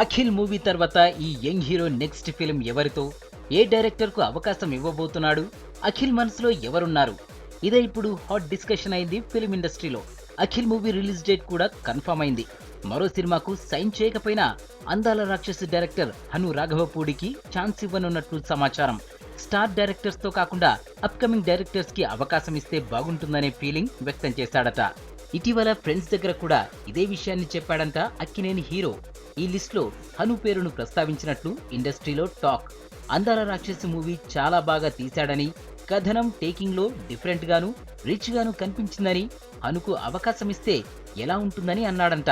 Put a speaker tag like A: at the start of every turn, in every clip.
A: Akhil movie తర్వాత ఈ young hero next film ఎవరితో, ఏ డైరెక్టర్ కు అవకాశం ఇవ్వబోతున్నాడు, అఖిల్ మనసులో ఎవరున్నారు, ఇదే ఇప్పుడు హాట్ డిస్కషన్ అయింది ఫిల్మ్ ఇండస్ట్రీలో. అఖిల్ మూవీ రిలీజ్ డేట్ కూడా కన్ఫర్మ్ అయింది. మరో సినిమాకు సైన్ చేయకపోయినా అందాల రాక్షసి డైరెక్టర్ హను రాఘవపూడికి ఛాన్స్ ఇవ్వనున్నట్లు సమాచారం. స్టార్ డైరెక్టర్స్ తో కాకుండా అప్కమింగ్ డైరెక్టర్స్ కి అవకాశం ఇస్తే బాగుంటుందనే ఫీలింగ్ వ్యక్తం చేశాడట. ఇటీవల ఫ్రెండ్స్ దగ్గర కూడా ఇదే విషయాన్ని చెప్పాడంట అక్కినేని హీరో. ఈ లిస్ట్ లో హను పేరును ప్రస్తావించినట్లు ఇండస్ట్రీలో టాక్. అందాల రాక్షసి మూవీ చాలా బాగా తీశాడని, కథనం టేకింగ్ లో డిఫరెంట్ గాను రిచ్ గాను కనిపించిందని, హనుకు అవకాశం ఇస్తే ఎలా ఉంటుందని అన్నాడంట.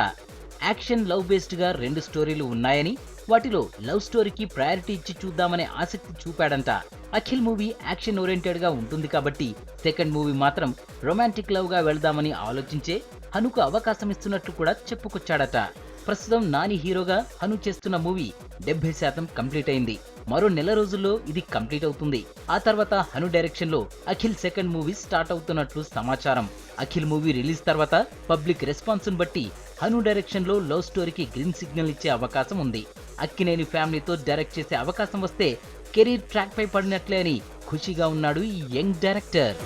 A: యాక్షన్ లవ్ బేస్డ్ గా 2 స్టోరీలు ఉన్నాయని, వాటిలో లవ్ స్టోరీకి ప్రయారిటీ ఇచ్చి చూద్దామనే ఆసక్తి చూపాడంట. అఖిల్ మూవీ యాక్షన్ ఓరియంటెడ్ గా ఉంటుంది కాబట్టి సెకండ్ మూవీ మాత్రం రొమాంటిక్ లవ్ గా వెళ్దామని ఆలోచించే హనుకు అవకాశం ఇస్తున్నట్లు కూడా చెప్పుకొచ్చాడట. ప్రస్తుతం నాని హీరోగా హను చేస్తున్న మూవీ 70% కంప్లీట్ అయింది. మరో నెల రోజుల్లో ఇది కంప్లీట్ అవుతుంది. ఆ తర్వాత హను డైరెక్షన్ లో అఖిల్ సెకండ్ మూవీ స్టార్ట్ అవుతున్నట్లు సమాచారం. అఖిల్ మూవీ రిలీజ్ తర్వాత పబ్లిక్ రెస్పాన్స్ ను బట్టి హను డైరెక్షన్ లో లవ్ స్టోరీకి గ్రీన్ సిగ్నల్ ఇచ్చే అవకాశం ఉంది. అక్కినేని ఫ్యామిలీతో డైరెక్ట్ చేసే అవకాశం వస్తే కెరీర్ ట్రాక్ పై పడినట్లే అని ఖుషిగా ఉన్నాడు ఈ యంగ్ డైరెక్టర్.